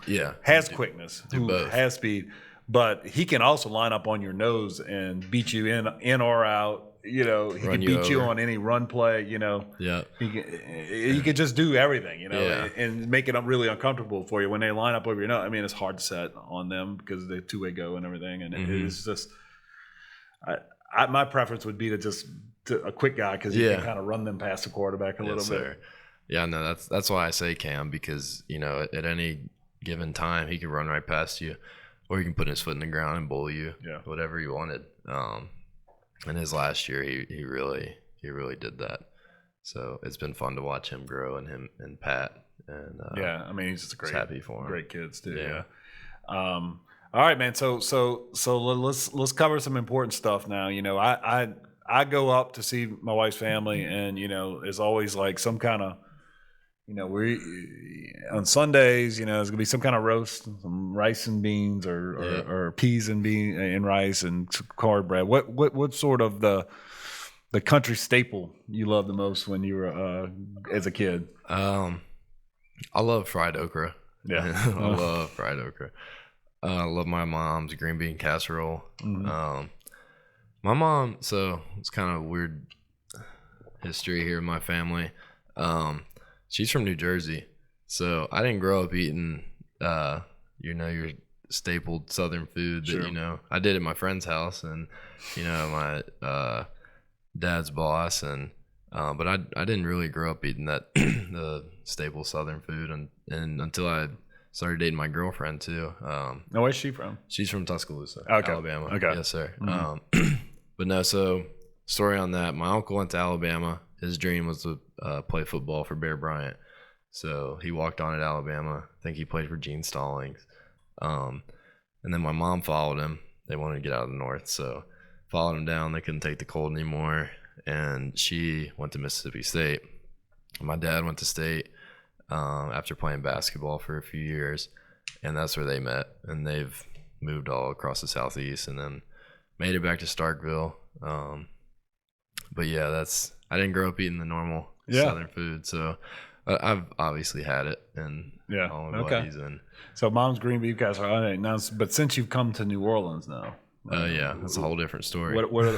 has quickness, who has speed, but he can also line up on your nose and beat you in or out. He can beat you on any run play. He could just do everything. And make it really uncomfortable for you when they line up over your nose. I mean, it's hard to set on them because of the two-way go and everything, and it's just. My preference would be to a quick guy because you can kind of run them past the quarterback a little bit. Yeah, no, that's why I say Cam because at any given time he can run right past you, or he can put his foot in the ground and bowl you, whatever you wanted. And his last year he really did that. So it's been fun to watch him grow and him and Pat. And I mean he's just a happy for him. Great kids too. Yeah. All right, man. So let's cover some important stuff now. I go up to see my wife's family, and there's always like some kind of, we on Sundays, there's gonna be some kind of roast, some rice and beans, or peas and beans and rice and cornbread. What sort of the country staple you love the most when you were as a kid? I love fried okra. Yeah, I love fried okra. I love my mom's green bean casserole. My mom, so it's kind of weird history here in my family. She's from New Jersey, so I didn't grow up eating, your stapled Southern food that, I did at my friend's house and, my dad's boss. And but I didn't really grow up eating that, the staple Southern food and until I started dating my girlfriend too. Where's she from? She's from Tuscaloosa, Alabama. Okay. Yes, sir. But no, so story on that. My uncle went to Alabama. His dream was to play football for Bear Bryant. So he walked on at Alabama. I think he played for Gene Stallings. And then my mom followed him. They wanted to get out of the North. So followed him down. They couldn't take the cold anymore. And she went to Mississippi State. My dad went to state after playing basketball for a few years. And that's where they met. And they've moved all across the Southeast and then made it back to Starkville. But yeah, I didn't grow up eating the normal Southern food, so I've obviously had it and all my buddies. And so mom's green beef casserole. But since you've come to New Orleans now, that's a whole different story. What are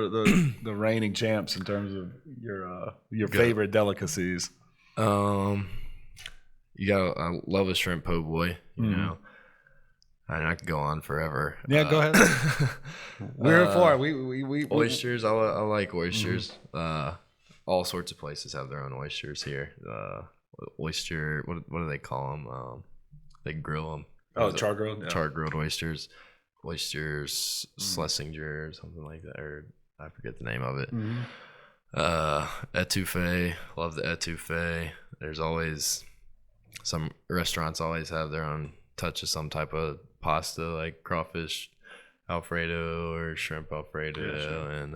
the reigning champs in terms of your favorite delicacies? I love a shrimp po' boy. You know. And I could go on forever. Yeah, go ahead. We're for it. We oysters. I like oysters. All sorts of places have their own oysters here. Oyster. What do they call them? They grill them. Oh, char grilled. Char grilled oysters. Oysters Schlesinger or something like that. Or I forget the name of it. Mm-hmm. Etouffee, love the etouffee. There's always some restaurants always have their own touch of some type of pasta, like crawfish Alfredo or shrimp Alfredo. Yeah, sure. And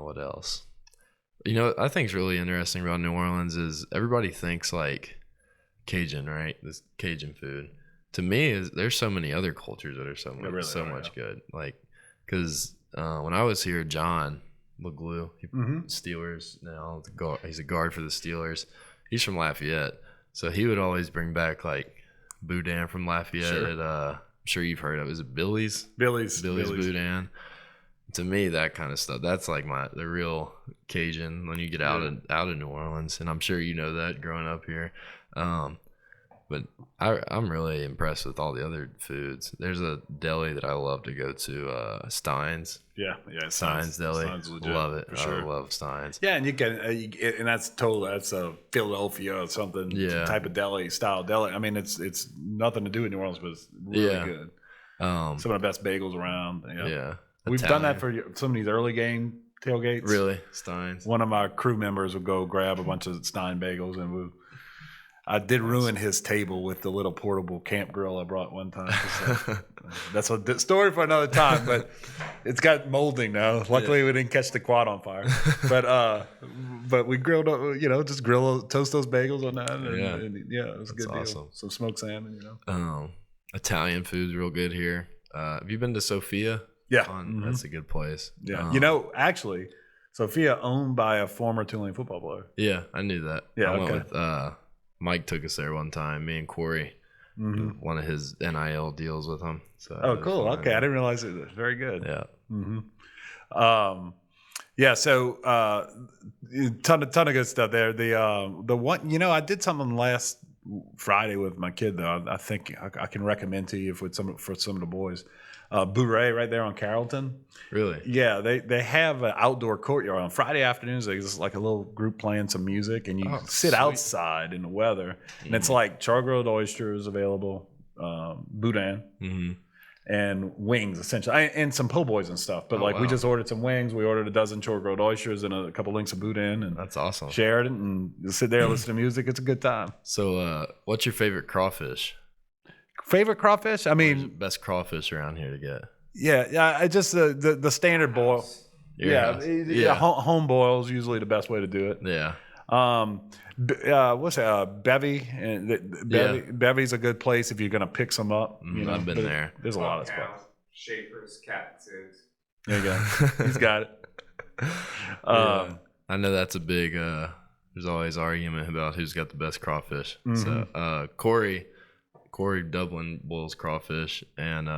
what else? You know, I think is really interesting about New Orleans is everybody thinks like Cajun, right? This Cajun food. To me, there's so many other cultures that are so much good. Like, because when I was here, John LeGlue, Steelers now, he's a guard for the Steelers. He's from Lafayette, so he would always bring back like boudin from Lafayette. Sure. I'm sure you've heard of. Is it Billy's? Billy's boudin. To me, that kind of stuff, that's like the real Cajun when you get out of New Orleans, and I'm sure you know that growing up here. But I'm really impressed with all the other foods. There's a deli that I love to go to, Stein's. Yeah, Stein's Deli. Love it. For sure. I love Stein's. Yeah, and you can, and that's a Philadelphia or something type of deli style deli. I mean, it's nothing to do with New Orleans, but it's really good. Some of the best bagels around. Yeah. We've done that for some of these early game tailgates. Really? Stein's? One of my crew members would go grab a bunch of Stein bagels, and I did ruin his table with the little portable camp grill I brought one time. So, that's a story for another time, but it's got molding now. Luckily, we didn't catch the quad on fire. But we grilled, just toast those bagels on that. And it was a good awesome deal. Some smoked salmon, Italian food's real good here. Have you been to Sophia? Yeah. That's a good place. Yeah. Actually, Sophia owned by a former Tulane football player. Yeah, I knew that. Yeah, I went with, Mike took us there one time, me and Corey, one of his NIL deals with him. So cool. Okay, I didn't realize it. Very good. Yeah. So ton of good stuff there. The one, I did something last Friday with my kid though. I think I can recommend to you for some of the boys. Bourrée right there on Carrollton. Really? Yeah, they have an outdoor courtyard on Friday afternoons. There's like a little group playing some music, and you sit outside in the weather, and it's like char-grilled oysters available, boudin, and wings essentially, and some po' boys and stuff. But we just ordered some wings. We ordered a dozen char-grilled oysters and a couple links of boudin, and that's awesome. Shared it and sit there, listen to music. It's a good time. So, what's your favorite crawfish? Favorite crawfish? I mean, best crawfish around here to get. Yeah. I just the standard boil. Home boil is usually the best way to do it. Yeah. What's that? Bevy, and Bevy's a good place if you're gonna pick some up. I've been there. There's a lot of spots. Schaefer's Cat Cigs. There you go. He's got it. I know that's a big. There's always argument about who's got the best crawfish. So Corey Dublin boils crawfish, and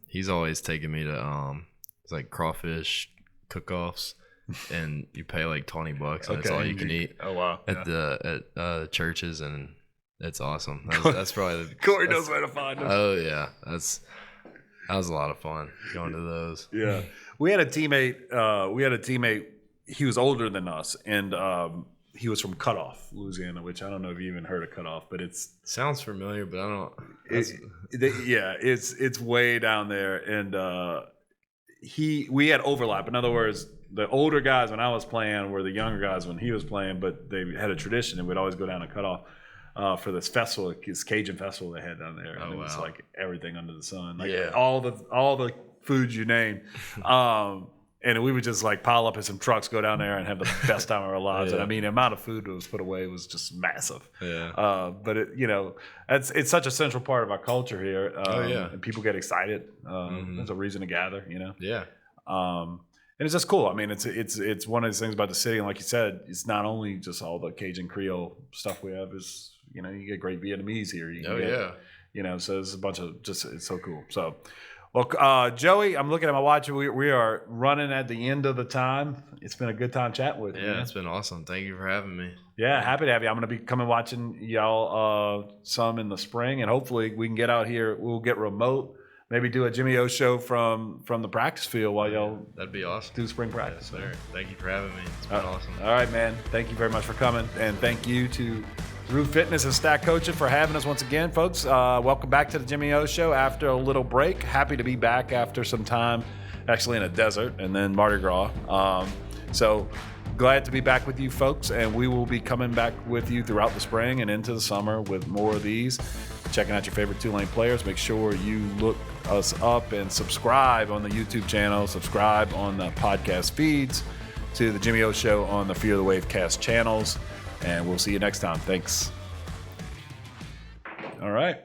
he's always taking me to it's like crawfish cook-offs, and you pay like $20, and it's all you can eat. Oh wow! At the churches, and it's awesome. That's probably Corey knows where to find them. Oh yeah, that was a lot of fun going to those. Yeah, we had a teammate. He was older than us, and he was from Cutoff, Louisiana, which I don't know if you even heard of Cutoff, but sounds familiar, but I don't. It's way down there, and we had overlap. In other words, the older guys when I was playing were the younger guys when he was playing, but they had a tradition, and we'd always go down to Cutoff for this festival, this Cajun festival they had down there, and it was like everything under the sun, like all the foods you name. And we would just like pile up in some trucks, go down there, and have the best time of our lives. And I mean, the amount of food that was put away was just massive. Yeah. But it's such a central part of our culture here. And people get excited. There's a reason to gather. Yeah. And it's just cool. I mean, it's one of those things about the city, and like you said, it's not only just all the Cajun Creole stuff we have. Is you get great Vietnamese here. So there's a bunch of it's so cool. So. Well, Joey, I'm looking at my watch. We are running at the end of the time. It's been a good time chatting with you. Yeah, it's been awesome. Thank you for having me. Yeah, happy to have you. I'm going to be coming watching y'all some in the spring, and hopefully we can get out here. We'll get remote. Maybe do a Jimmy O show from the practice field while y'all that'd be awesome. Do spring practice. Yes, sir. Thank you for having me. It's been awesome. All right, man. Thank you very much for coming, and thank you to Root Fitness and Stack Coaching for having us once again, folks. Welcome back to the Jimmy O Show after a little break. Happy to be back after some time actually in a desert, and then Mardi Gras. So glad to be back with you folks, and we will be coming back with you throughout the spring and into the summer with more of these. Checking out your favorite Tulane players. Make sure you look us up and subscribe on the YouTube channel, subscribe on the podcast feeds to the Jimmy O Show on the Fear the Wave cast channels, and we'll see you next time. Thanks. All right.